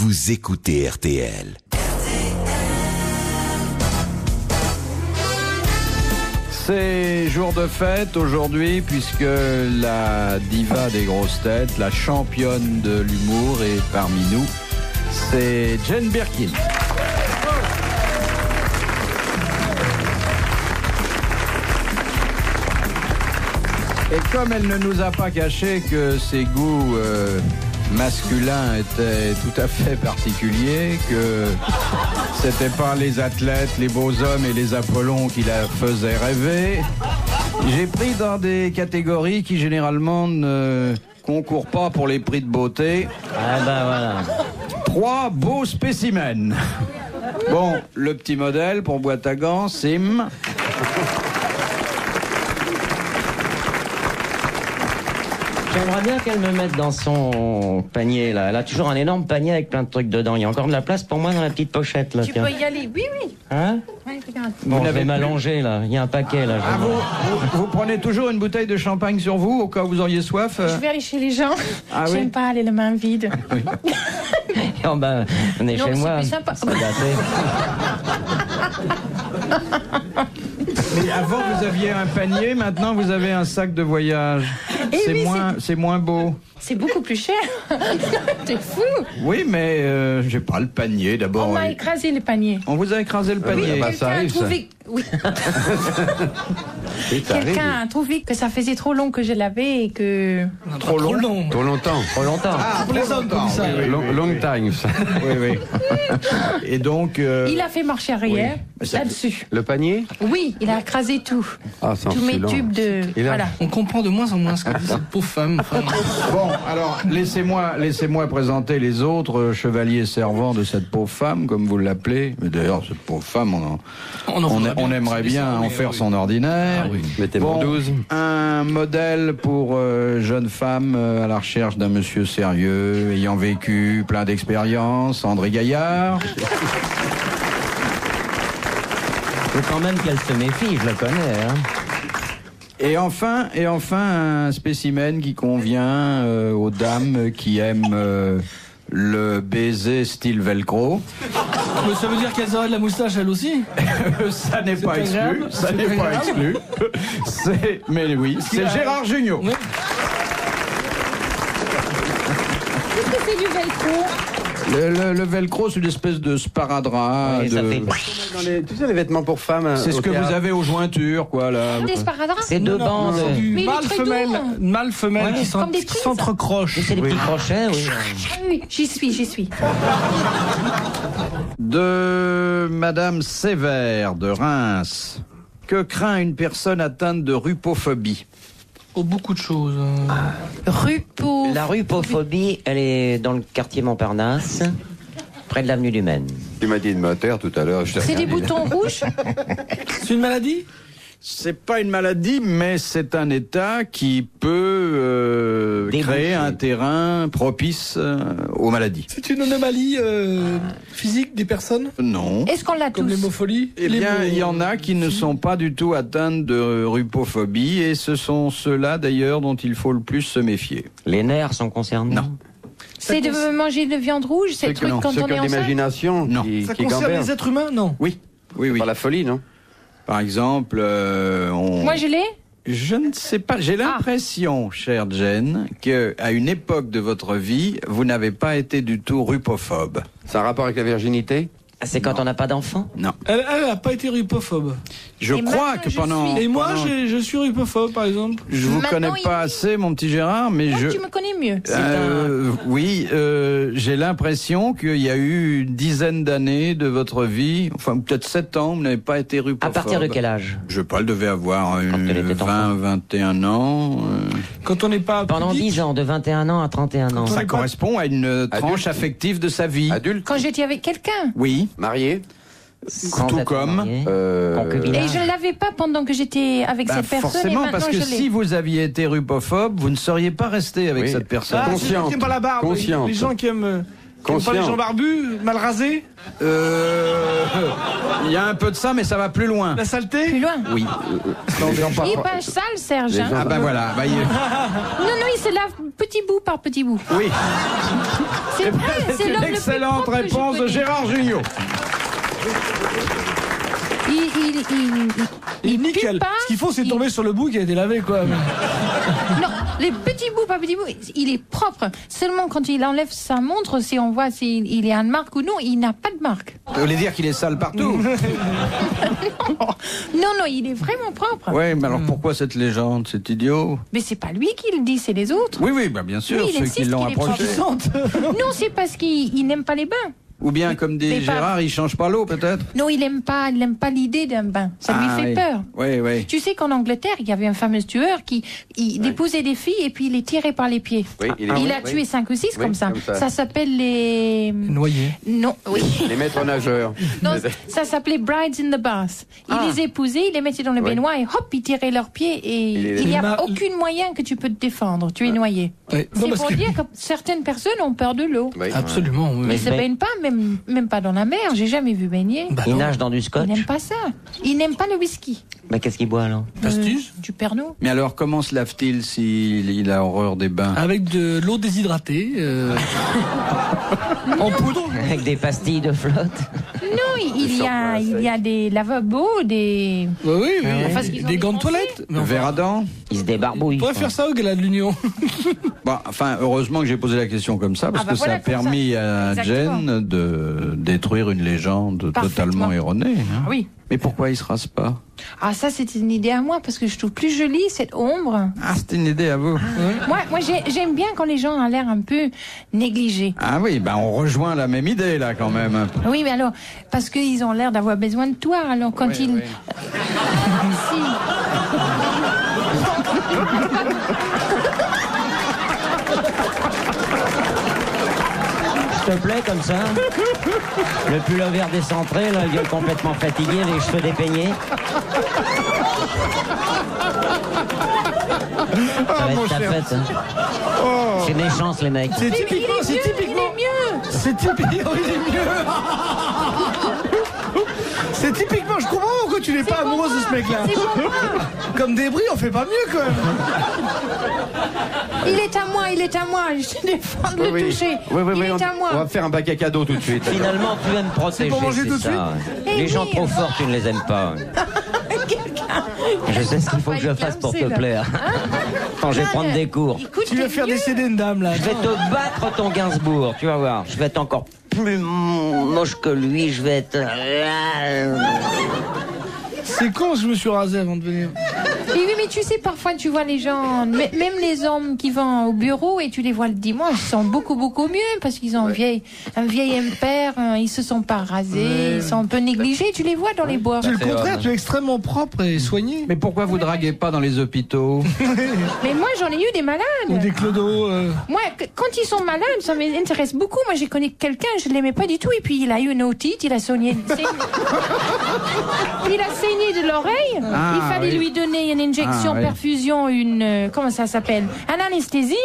vous écoutez RTL. C'est jour de fête aujourd'hui puisque la diva des grosses têtes, la championne de l'humour est parmi nous. C'est Jane Birkin. Et comme elle ne nous a pas caché que ses goûts masculins étaient tout à fait particuliers, que c'était pas les athlètes, les beaux hommes et les Apollons qui la faisaient rêver, j'ai pris dans des catégories qui généralement ne concourent pas pour les prix de beauté. Ah ben voilà. 3 beaux spécimens. Bon, le petit modèle pour boîte à gants, Sim. J'aimerais bien qu'elle me mette dans son panier là. Elle a toujours un énorme panier avec plein de trucs dedans. Il y a encore de la place pour moi dans la petite pochette là. Tu tiens. peux y aller, oui, oui. Hein? Ouais, regarde. Bon, je n'avez vais plus m'allonger là. Il y a un paquet là. Ah, vous prenez toujours une bouteille de champagne sur vous au cas où vous auriez soif Je vais aller chez les gens. Ah oui. J'aime pas aller les mains vides. Oh, ben, venez Non, chez mais moi. c'est plus sympa. C'est gâté. Mais avant vous aviez un panier, maintenant vous avez un sac de voyage. Eh oui, C'est moins beau. C'est beaucoup plus cher. T'es fou. Oui, mais j'ai pas le panier d'abord. On m'a écrasé le panier. On vous a écrasé le panier. Oui, bah, quelqu'un ça arrive, a trouvé... Oui. Quelqu'un a trouvé que ça faisait trop long que je l'avais et que... Trop long. Trop longtemps. Trop longtemps. Ah, pour les hommes comme ça. Long time. Ça. Oui, oui. Et donc. Il a fait marche arrière Mais ça- là-dessus. Le panier? Oui, il a écrasé tout. Ah, c'est Tous mes enfilant. tubes de... Et là- Voilà. On comprend de moins en moins ce que dit cette pauvre femme. Enfin, Bon, alors laissez-moi présenter les autres chevaliers servants de cette pauvre femme, comme vous l'appelez. Mais d'ailleurs, cette pauvre femme, on aimerait bien en faire son ordinaire. Ah oui. Mettez-moi Bon, 12. un modèle pour jeune femme à la recherche d'un monsieur sérieux, ayant vécu plein d'expériences, André Gaillard. Faut quand même qu'elle se méfie, je la connais. Hein. Et enfin, un spécimen qui convient aux dames qui aiment le baiser style velcro. mais ça veut dire qu'elles auraient de la moustache elles aussi? Ça n'est pas agréable. exclu. Ça C'est n'est pas agréable. exclu. Mais oui, c'est Gérard Jugnot. Oui. Qu'est-ce que c'est du velcro? Le velcro, c'est une espèce de sparadrap. Oui, ça fait- Tu sais, les vêtements pour femmes. C'est ce que vous avez aux jointures, quoi, là. Des sparadraps? C'est deux bandes. C'est du Mais il est très mâle-femelle. doux. Mâle-femelle Ouais. Comme des qui princes. s'entrecrochent. C'est des petits crochets, oui. Ah oui, j'y suis. De Madame Sévère de Reims. Que craint une personne atteinte de rupophobie? Oh, beaucoup de choses. Rupo. La rupophobie, elle est dans le quartier Montparnasse, près de l'avenue du Maine. Tu m'as dit de me taire tout à l'heure. je t'ai C'est des regardé. boutons rouges? C'est une maladie? C'est pas une maladie, mais c'est un état qui peut Déboucher. créer un terrain propice aux maladies. C'est une anomalie physique des personnes? Non. Est-ce qu'on l'a Comme tous? l'hémophilie? Eh bien, il y en a qui ne sont pas du tout atteintes de rupophobie, et ce sont ceux-là d'ailleurs dont il faut le plus se méfier. Les nerfs sont concernés? Non. C'est de manger de viande rouge, c'est le truc non, quand Ceux on qui est ont enceinte? l'imagination Non. Ça qui concerne gamberge. les êtres humains? Non. Oui, oui, oui. Par la folie, non? Par exemple, Moi je l'ai? Je ne sais pas, j'ai l'impression, chère Jane, qu'à une époque de votre vie, vous n'avez pas été du tout rupophobe. Ça a un rapport avec la virginité? Ah, c'est quand on n'a pas d'enfant? Non. Elle a pas été rupophobe. Je Et crois maintenant, que je pendant... suis. Et moi, pendant- je suis rupophobe, par exemple. Je vous Maintenant, connais pas il- assez, mon petit Gérard, mais Moi, je... tu me connais mieux. Oui, j'ai l'impression qu'il y a eu une dizaine d'années de votre vie, enfin peut-être 7 ans, vous n'avez pas été rupophobe. À partir de quel âge? Je sais pas, elle devait avoir elle était 20, 21 ans. Quand on n'est pas Pendant pudique, 10 ans, de 21 ans à 31 ans. Ça correspond à une tranche affective de sa vie. Adulte? Quand j'étais avec quelqu'un. Oui, Marié? Sans tout être comme, marié. Et Concubinage. je ne l'avais pas pendant que j'étais avec bah, cette personne et forcément, maintenant parce que je l'ai. si vous aviez été rupophobe, vous ne seriez pas resté avec Oui. cette personne. Ah, c'est les gens qui aiment pas la barbe. Consciente. Les gens qui aiment pas les Consciente. gens barbus, mal rasés, Il y a un peu de ça, mais ça va plus loin. la saleté. Plus loin. Oui. Les gens Il est pas- pas sale, Serge. Les hein. gens- Ah ben voilà. Non, il se lave petit bout par petit bout. Oui. C'est vrai, c'est C'est une l'homme le plus excellente propre que je réponse de connais. Gérard Jugnot. Il Nickel. pue pas. Ce qu'il faut, c'est tomber sur le bout qui a été lavé, quoi. Non, les petits bouts, pas petits bouts, il est propre. Seulement quand il enlève sa montre, si on voit s'il y a une marque ou non, il n'a pas de marque. Vous voulez dire qu'il est sale partout? Non, il est vraiment propre. Oui, mais alors pourquoi cette légende? C'est idiot. Mais c'est pas lui qui le dit, c'est les autres. Oui, bah bien sûr, Oui, il ceux insiste qui l'ont qu'il est approché. Non, c'est parce qu'il n'aime pas les bains. Ou bien, comme dit Mais pas- Gérard, il change pas l'eau, peut-être? Non, il aime pas l'idée d'un bain. Ça lui fait oui. peur. Oui. Tu sais qu'en Angleterre, il y avait un fameux tueur qui déposait des filles et puis il les tirait par les pieds. Oui, Il a tué 5 ou 6 Oui, comme ça. comme ça. Ça s'appelle les... Noyé. Non, oui. Les maîtres nageurs. Non, ça s'appelait Brides in the Bath. Il les épousait, il les mettait dans le Oui. baignoire et hop, il tirait leurs pieds et il n'y a aucun moyen que tu peux te défendre. Tu es noyé. Ouais. Non, C'est parce pour que- dire que certaines personnes ont peur de l'eau. Oui. Absolument, oui. Ils se baignent pas, même pas dans la mer. J'ai jamais vu baigner. Bah Il non. nage dans du Ils scotch. n'aiment pas ça. Ils n'aiment pas le whisky. Mais qu'est-ce qu'il boit alors? Pastige. Du Pernod. Mais alors, comment se lave-t-il s'il a horreur des bains? Avec de l'eau déshydratée. En poudre. Avec des pastilles de flotte. Non, il y a des lavabos, des... Oui, Enfin, ce qu'ils ont des gants de dépensé. toilette. Mais Le enfin, verre à dents? Il se débarbouille. on pourrait quoi. faire ça au gala de l'Union. Bon, enfin, heureusement que j'ai posé la question comme ça, parce Ah bah que voilà, ça a comme ça. permis à Exactement. Jen de détruire une légende Parfaitement. totalement erronée. Hein. Oui. Mais pourquoi il se rase pas? Ah, ça, c'est une idée à moi, parce que je trouve plus jolie cette ombre. Ah, c'était une idée à vous. Moi j'aime bien quand les gens ont l'air un peu négligés. Ah oui, ben on rejoint la même idée là quand même. un peu. Oui, mais alors, parce qu'ils ont l'air d'avoir besoin de toi, alors quand Oui, ils... oui. Si. S'il te plaît, comme ça. Le pullover décentré, la gueule complètement fatiguée, les cheveux dépeignés. Ça va être ta fête. Hein. C'est des chances, les mecs. C'est typiquement, Il est mieux. c'est typiquement, il est mieux. C'est typiquement, je comprends pourquoi tu n'es pas amoureuse de ce mec-là. C'est pour moi. Comme débris, on fait pas mieux quand même. Il est à moi, je te défends de le toucher. Oui, il est on à moi. va faire un bac à cadeaux tout de suite. Finalement, tu aimes protéger, pour manger c'est tout de ça. Eh Les gens oui. trop forts, tu ne les aimes pas. Je sais ce qu'il faut que je fasse pour te plaire. Quand je vais prendre des cours. Écoute, Tu vas t'es faire mieux. décéder une dame là. Je vais te battre ton Gainsbourg, tu vas voir. Je vais être encore plus moche que lui, je vais être... C'est con, je me suis rasé avant de venir. Oui, mais tu sais, parfois, tu vois les gens, même les hommes qui vont au bureau et tu les vois le dimanche, ils sont beaucoup mieux parce qu'ils ont un vieil impair, ils se sont pas rasés, ils sont un peu négligés, tu les vois dans les bois. C'est le c'est contraire, homme. tu es extrêmement propre et soigné. Mais pourquoi vous draguez pas dans les hôpitaux? Mais moi, j'en ai eu des malades. Ou des clodos. Moi, quand ils sont malades, ça m'intéresse beaucoup. Moi, j'ai connu quelqu'un, je l'aimais pas du tout, et puis il a eu une otite, il a saigné de l'oreille. Ah, Il fallait oui. lui donner une injection, Ah, oui. perfusion, comment ça s'appelle, un anesthésie.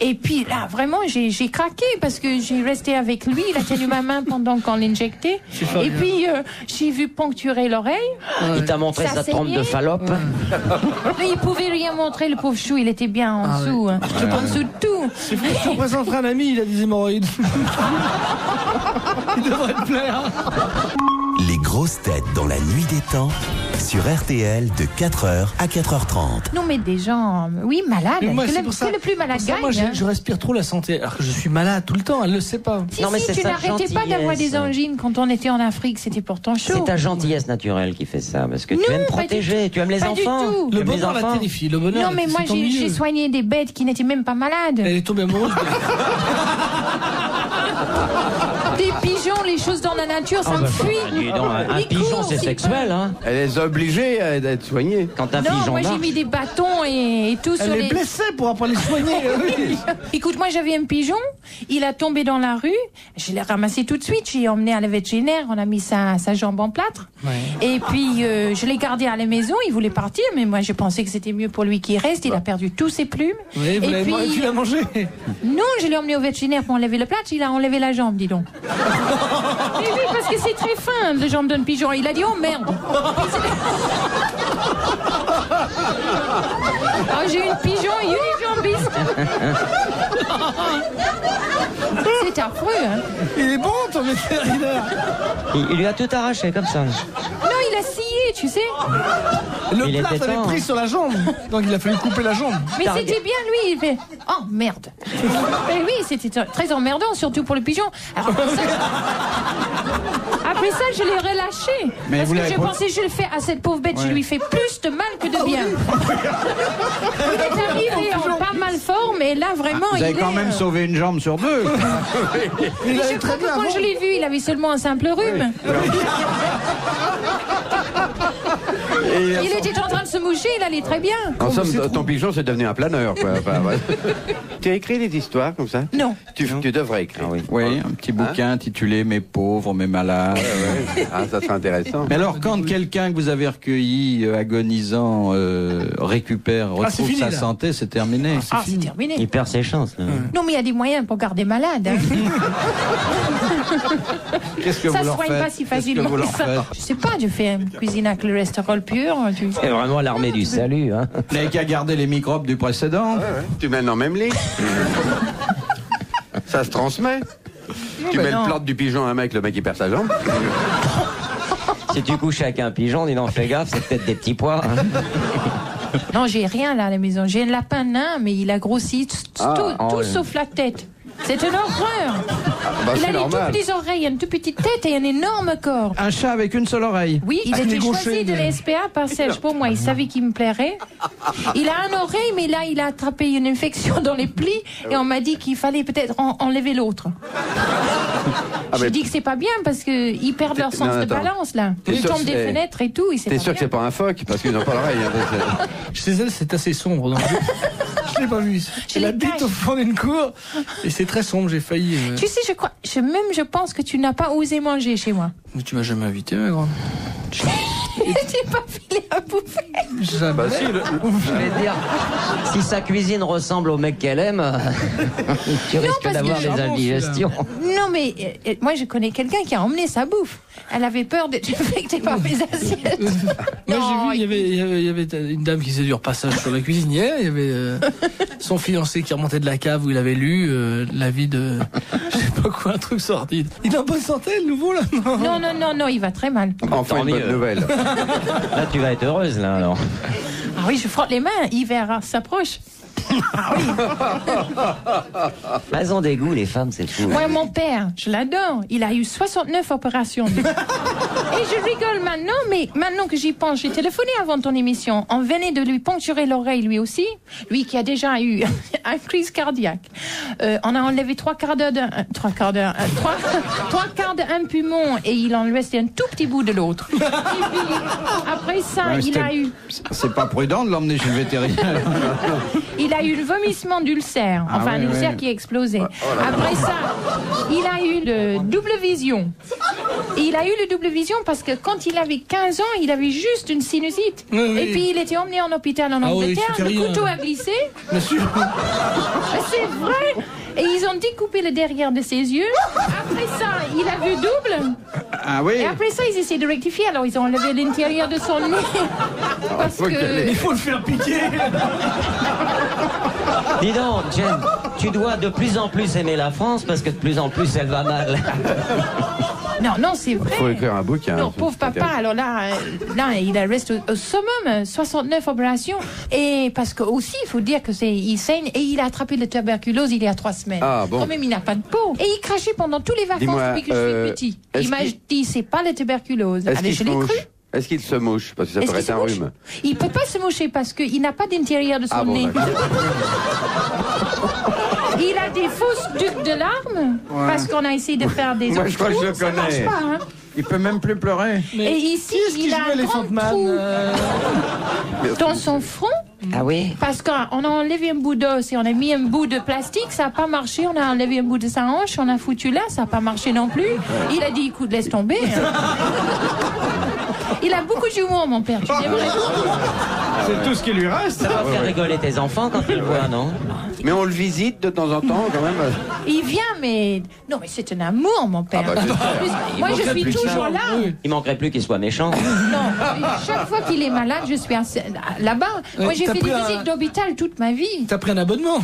Et puis là, vraiment, j'ai craqué parce que j'ai resté avec lui. Il a tenu ma main pendant qu'on l'injectait. pas Et bien. puis j'ai vu poncturer l'oreille. Il t'a montré Ça sa trompe saignait. de Fallope. Mais il pouvait rien montrer, le pauvre chou. Il était bien en dessous, hein. En dessous de tout. Je te présenterai un ami, il a des hémorroïdes. Il devrait te plaire. Les grosses têtes dans la nuit des temps sur RTL de 4h à 4h30. Non, mais des gens, oui, malades. Mais moi, que, c'est le, pour ça- que le plus malade pour ça, gagne. moi, hein. je respire trop la santé, alors que je suis malade tout le temps, elle le sait pas. Si, Non, mais si, c'est tu sa n'arrêtais pas d'avoir des gentillesse. angines quand on était en Afrique, c'était pourtant chaud. C'est ta gentillesse naturelle qui fait ça, parce que tu Non, aimes pas du protéger, tout. tu aimes les Pas du enfants. tout. Tu Le aimes les bonheur la enfants. terrifie, le bonheur. Non, mais moi, c'est ennuyeux. j'ai soigné des bêtes qui n'étaient même pas malades. Elle est tombée amoureuse. Des pigeons, les choses dans la nature, ça me fuit. Dis donc, un Ils pigeon, courent, c'est s'ils sexuel, peuvent. hein. Elle les a obligés d'être soignés. Quand un Non, pigeon moi, j'ai marche. mis des bâtons et tout sur Elle est les... blessée pour après les soigner. Oui. Écoute, moi j'avais un pigeon, il a tombé dans la rue, je l'ai ramassé tout de suite, j'ai emmené à la vétérinaire, on a mis sa jambe en plâtre, et puis je l'ai gardé à la maison, il voulait partir, mais moi j'ai pensé que c'était mieux pour lui qu'il reste, il a perdu tous ses plumes. Oui, vous et l'avez puis, tu l'as mangé. non, je l'ai emmené au vétérinaire pour enlever le plâtre, il a enlevé la jambe, dis donc. Et oui, parce que c'est très fin, la jambe d'un pigeon, il a dit oh merde. Ah, j'ai une pigeon unijambiste. C'est affreux, hein. Il est bon, ton vétérinaire. Il lui a tout arraché comme ça. Non, il a scié, tu sais. Le Il plâtre était avait temps, pris hein. sur la jambe. Donc il a fallu couper la jambe. Mais c'était bien, lui, il fait « Oh, merde !» Mais oui, c'était très emmerdant, surtout pour le pigeon. Alors, après ça, je l'ai relâché. Mais parce vous que l'avez je pas- pensais, je le fais à cette pauvre bête, je Ouais. lui fais plus de mal que de bien. Il est arrivé en pas mal forme, et là, vraiment, Vous avez il quand est... même sauvé une jambe sur deux. Il Mais allait je très crois que bien quand avant. je l'ai vu, il avait seulement un simple rhume. Et Il était en train de se moucher, il allait très bien. en somme, ton pigeon, c'est devenu un planeur, quoi. Enfin, ouais. Tu as écrit des histoires comme ça? Non. Tu devrais écrire. Ah oui. Oui, un petit bouquin intitulé Mes pauvres, mes malades. Ouais. Ah, ça serait intéressant. Mais alors, quand quelqu'un que vous avez recueilli agonisant récupère, retrouve c'est fini, sa là. santé, c'est terminé. Ah, c'est terminé. Il perd ses chances. Là. Non, mais il y a des moyens pour garder malade. Hein. Qu'est-ce que Ça vous se leur soigne faites pas si Qu'est-ce que facilement. vous leur Ça. faites Je sais pas, je fais une cuisine avec le cholestérol pur. C'est vraiment l'armée du salut. Hein. Vous n'avez qu'à garder les microbes du précédent. Tu mets dans le même lit. Ça se transmet. Tu mais mets non. le plâtre du pigeon à un mec, le mec il perd sa jambe. Si tu couches avec un pigeon, dis donc, fais gaffe, c'est peut-être des petits pois. Hein. Non, j'ai rien là à la maison. J'ai un lapin nain, mais il a grossi tout sauf la tête. C'est une horreur. Bah, Il a c'est des normal. toutes petites oreilles, une toute petite tête et un énorme corps. Un chat avec une seule oreille. Oui, il Ah, était les choisi gauchers, de mais- l'SPA par Serge pour moi. Il savait qu'il me plairait. Il a une oreille, mais là, il a attrapé une infection dans les plis et on m'a dit qu'il fallait peut-être enlever l'autre. Je mais- dis que c'est pas bien parce qu'ils perdent leur sens Non, de attends. balance là. T'es Ils sûr tombent que des c'est- fenêtres et tout. T'es sûr que c'est pas un phoque? Parce qu'ils n'ont pas l'oreille. Hein, Chez elle, c'est assez sombre. Donc je l'ai pas vu. Elle les habite cache. au fond d'une cour et c'est très sombre. J'ai failli. Tu sais, je pense que tu n'as pas osé manger chez moi. Mais tu m'as jamais invité, ma grande. Tu n'as pas filé à bouffer. Jamais. Bah si, Je vais dire, si sa cuisine ressemble au mec qu'elle aime, tu risques parce d'avoir que- des Charmant, indigestions. Non, mais moi, je connais quelqu'un qui a emmené sa bouffe. Elle avait peur d'être infectée par mes assiettes. Moi, Non, j'ai vu, il y avait une dame qui faisait du repassage sur la cuisinière. Il y avait son fiancé qui remontait de la cave où il avait lu la vie de, je sais pas quoi, un truc sordide. Il est en bonne santé, le nouveau, là? Non, il va très mal. enfin Tant une bonne mieux. nouvelle. Là, tu vas être heureuse, là, alors. Ah oui, je frotte les mains, hiver s'approche. Elles ont des goûts, les femmes, c'est fou. Moi, mon père, je l'adore. Il a eu 69 opérations. Et je rigole maintenant, mais maintenant que j'y pense, j'ai téléphoné avant ton émission. On venait de lui poncturer l'oreille, lui aussi. Lui qui a déjà eu un crise cardiaque. On a enlevé trois quarts d'un poumon et il en restait un tout petit bout de l'autre. Et puis, après ça, Ouais, il a eu... C'est pas prudent de l'emmener chez le vétérinaire. Il a eu le vomissement d'ulcère, Ah enfin ouais, un ulcère ouais. qui a explosé. Après ça, il a eu le double vision. Et il a eu le double vision parce que quand il avait 15 ans, il avait juste une sinusite. Oui, oui. Et puis il était emmené en hôpital en Ah oui, Angleterre, c'était le rien. couteau a glissé. Monsieur. C'est vrai. Et ils ont découpé le derrière de ses yeux. Après ça, il a vu double. Ah oui. Et après ça, ils essaient de rectifier. Alors ils ont enlevé l'intérieur de son nez. Parce faut qu'elle que... Il faut le faire piquer. Dis donc, Jen, tu dois de plus en plus aimer la France parce que de plus en plus elle va mal. Non, c'est vrai. Faut écrire un bouquin. Non, pauvre papa, alors là, il reste au summum, 69 opérations. Et parce que aussi, il faut dire que il saigne et il a attrapé la tuberculose il y a 3 semaines. Ah, bon. Quand même, il n'a pas de peau. Et il crachait pendant tous les vacances Dis-moi, depuis que je suis petit. est-ce Il m'a qu'il- dit, c'est pas la tuberculose. Est-ce Allez, qu'il je se l'ai mouche? cru. Est-ce qu'il se mouche? Parce que ça Est-ce pourrait qu'il être se un mouche? rhume. Il peut pas se moucher parce qu'il n'a pas d'intérieur de son Ah bon, nez. d'accord. Il a des fausses ducs de larmes parce qu'on a essayé de faire des Moi, je crois que je le ça marche connais. pas, hein. Il peut même plus pleurer. Et ici, Qui est-ce qui il joue a un Elephant grand Man trou dans son front. Ah oui? Parce qu'on a enlevé un bout d'os et on a mis un bout de plastique, ça n'a pas marché. On a enlevé un bout de sa hanche, on a foutu là, ça n'a pas marché non plus. Il a dit, écoute, laisse tomber. Il a beaucoup d'humour, mon père. Tu devrais... C'est tout ce qui lui reste. Ça va faire rigoler tes enfants quand ils le voient, non? Mais on le visite de temps en temps, quand même. Il vient, mais... Non, mais c'est un amour, mon père. Ah bah, c'est En plus, moi, je suis toujours là. Il manquerait plus qu'il soit méchant. Non, chaque fois qu'il est malade, je suis là-bas. Moi, j'ai t'as fait des pris visites d'hôpital toute ma vie. T'as pris un abonnement.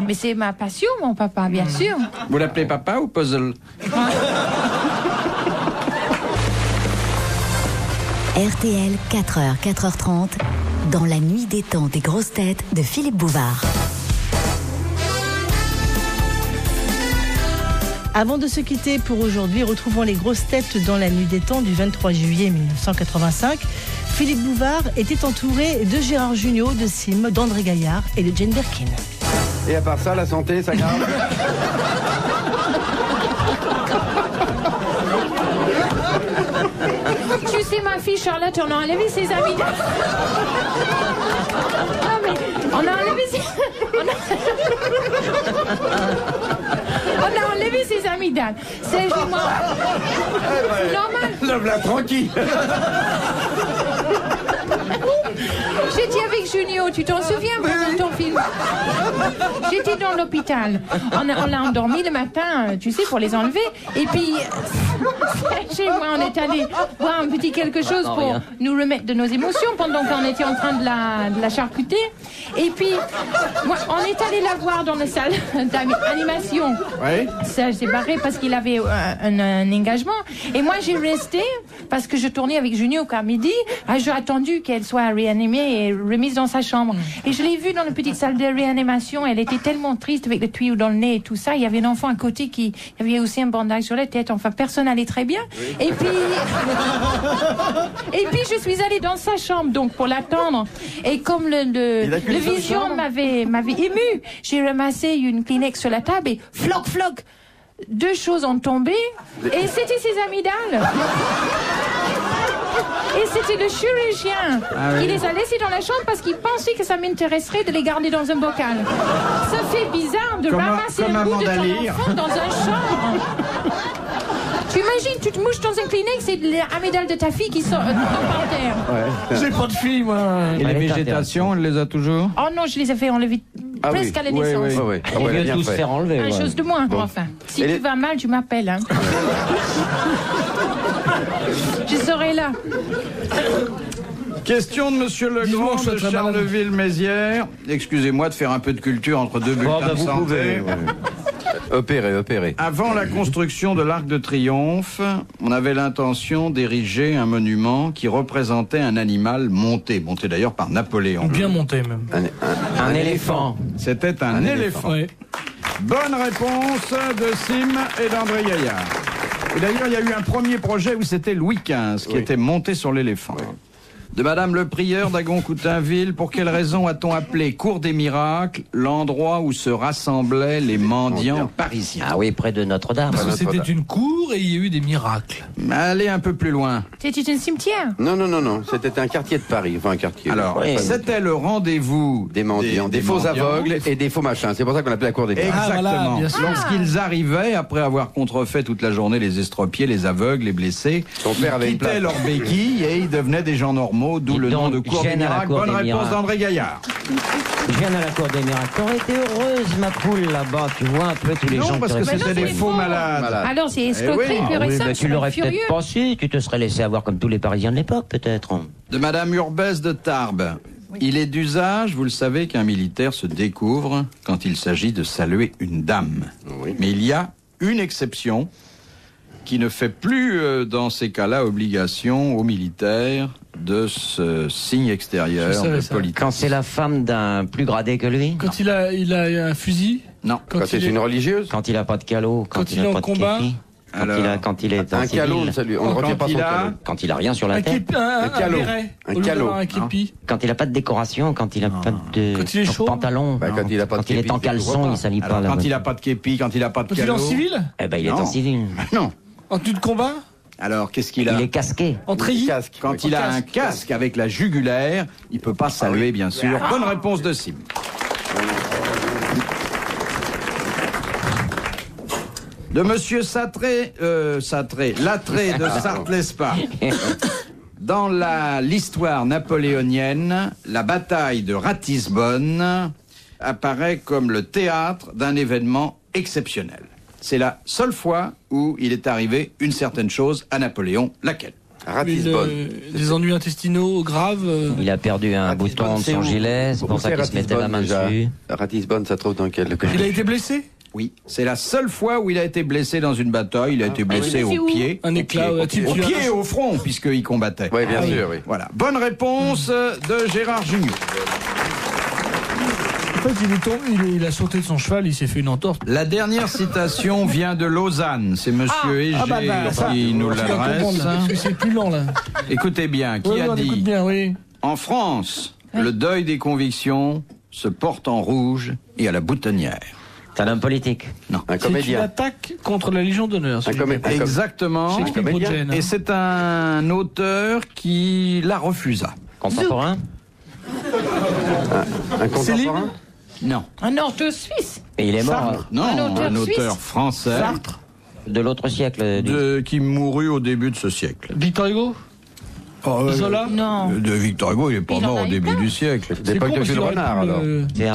Mais c'est ma passion, mon papa, bien sûr. Vous l'appelez papa ou puzzle? RTL, 4h, 4h30, dans la nuit des temps des grosses têtes de Philippe Bouvard. Avant de se quitter pour aujourd'hui, retrouvons les grosses têtes dans la nuit des temps du 23 juillet 1985. Philippe Bouvard était entouré de Gérard Jugnot, de Sim, d'André Gaillard et de Jane Birkin. Et à part ça, la santé, ça garde. Tu sais, ma fille Charlotte, on a enlevé ses amygdales. Non, mais on a enlevé ses... On a enlevé ses amygdales. C'est normal. Lève-la tranquille. J'étais avec Junio, tu t'en souviens pendant ton film? J'étais dans l'hôpital. On l'a endormi le matin, tu sais, pour les enlever. Et puis, chez moi, on est allé voir un petit quelque chose pour nous remettre de nos émotions pendant qu'on était en train de la charcuter. Et puis, moi, on est allé la voir dans la salle d'animation. Oui. Ça s'est barré parce qu'il avait un engagement. Et moi, j'ai resté parce que je tournais avec Junio qu'à midi. J'ai attendu qu'elle soit réanimée et remise dans sa chambre. Et je l'ai vue dans la petite salle de réanimation. Elle était tellement triste avec le tuyau dans le nez et tout ça. Il y avait un enfant à côté il y avait aussi un bandage sur la tête. Enfin, personne n'allait très bien. Oui. Et puis, je suis allée dans sa chambre, donc, pour l'attendre. Et comme le vision m'avait ému, j'ai ramassé une Kleenex sur la table et floc, floc. 2 choses ont tombé et c'était ses amygdales. Et c'était le chirurgien. Il les a laissés dans la chambre parce qu'il pensait que ça m'intéresserait de les garder dans un bocal. Ça fait bizarre de ramasser un bout de ton enfant dans un chambre. Tu imagines, tu te mouches dans un Kleenex et l'amygdale de ta fille qui sort par terre. Ouais. J'ai pas de fille, moi. Et les végétations, elle les a toujours? Oh non, je les ai fait enlever presque à la naissance. Oui. Il mieux tous faire enlever. Une chose de moins, enfin. Si tu vas mal, tu m'appelles. Hein. Je serai là. Question de Monsieur Legrand de Charleville-Mézières. Excusez-moi de faire un peu de culture entre deux bulletins de santé. Opérer. Avant la construction de l'Arc de Triomphe, on avait l'intention d'ériger un monument qui représentait un animal monté d'ailleurs par Napoléon. Bien monté, même. Un éléphant. C'était un éléphant. Oui. Bonne réponse de Sim et d'André Gaillard. Et d'ailleurs, il y a eu un premier projet où c'était Louis XV qui était monté sur l'éléphant. Oui. De Madame le Prieur d'Agon-Coutainville, pour quelle raison a-t-on appelé Cour des Miracles l'endroit où se rassemblaient les mendiants parisiens? Ah oui, près de Notre-Dame. Parce que c'était une cour et il y a eu des miracles. Allez un peu plus loin. C'était un cimetière? Non. C'était un quartier de Paris. Enfin, un quartier. Alors, c'était le rendez-vous des mendiants, des faux aveugles et des faux machins. C'est pour ça qu'on appelait la Cour des Miracles. Exactement. Voilà, lorsqu'ils arrivaient, après avoir contrefait toute la journée les estropiés, les aveugles, les blessés, ils quittaient leur béquille et ils devenaient des gens normaux. D'où le nom de Cour des Miracles. Bonne réponse d'André Gaillard. Je viens à la Cour des Miracles. T'aurais été heureuse, ma poule, là-bas. Tu vois un peu tous les gens. Non, parce que c'était des faux malades. Alors c'est escroquerie pure et simple. Mais tu l'aurais peut-être pas su. Tu te serais laissé avoir comme tous les Parisiens de l'époque, peut-être. De Madame Urbès de Tarbes. Oui. Il est d'usage, vous le savez, qu'un militaire se découvre quand il s'agit de saluer une dame. Oui. Mais il y a une exception qui ne fait plus, dans ces cas-là, obligation aux militaires de ce signe extérieur de politesse. Quand c'est la femme d'un plus gradé que lui? Quand il a un fusil? Non. Quand c'est une religieuse? Quand il a pas de calot? Quand il est en combat? Quand il est un civil. calot, on ne retire pas son calot. Quand il a rien sur la tête. Un calot. Un calot. Un képi. Quand il a pas de décoration, quand il a pas de quand il est chaud, pantalon. Quand il a pas de képi, il est en caleçon, il salit pas. Quand il a pas de képi, quand il a pas de calot. Quand il est en civil? Eh ben, il est en civil. Non. En tenue de combat? Alors, qu'est-ce qu'il a? Il est casqué. En treillis? Quand il a un casque avec la jugulaire, il peut pas saluer, bien sûr. Bonne réponse de Sim. De Monsieur Lattré de Sarthe-l'Esparre. Dans l'histoire napoléonienne, la bataille de Ratisbonne apparaît comme le théâtre d'un événement exceptionnel. C'est la seule fois où il est arrivé une certaine chose à Napoléon. Laquelle? Des ennuis intestinaux graves. Il a perdu un bouton de son gilet, c'est pour ça qu'il se mettait la main dessus. Ratisbonne, ça trouve dans quel... Il a été blessé? Oui, c'est la seule fois où il a été blessé dans une bataille. Il a été blessé au pied. Un éclat au pied et au front, puisqu'il combattait. Oui, bien sûr, oui. Voilà. Bonne réponse de Gérard Jugnot. En fait, il a sauté de son cheval, il s'est fait une entorse. La dernière citation vient de Lausanne. C'est monsieur Égée qui nous l'adresse. Parce que c'est plus lent, là. Écoutez bien, qui a dit bien, oui. En France, le deuil des convictions se porte en rouge et à la boutonnière. C'est un homme politique. Non. Un C'est comédien. une attaque contre la Légion d'honneur. Exactement. Shakespeare Proudhon. Et c'est un auteur qui la refusa. Contemporain. Un contemporain. Non. Un auteur suisse. Et il est mort Non, un auteur suisse. français de l'autre siècle. qui mourut au début de ce siècle. Victor Hugo. Zola. Non. De Victor Hugo, il n'est pas Il en mort a au eu début plein. du siècle. L'époque de Jules Renard, alors.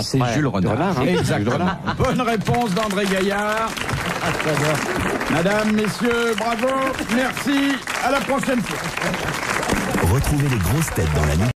C'est Jules Renard. Exactement. Bonne réponse d'André Gaillard. Madame, messieurs, bravo. Merci. À la prochaine fois. Retrouvez les grosses têtes dans la nuit.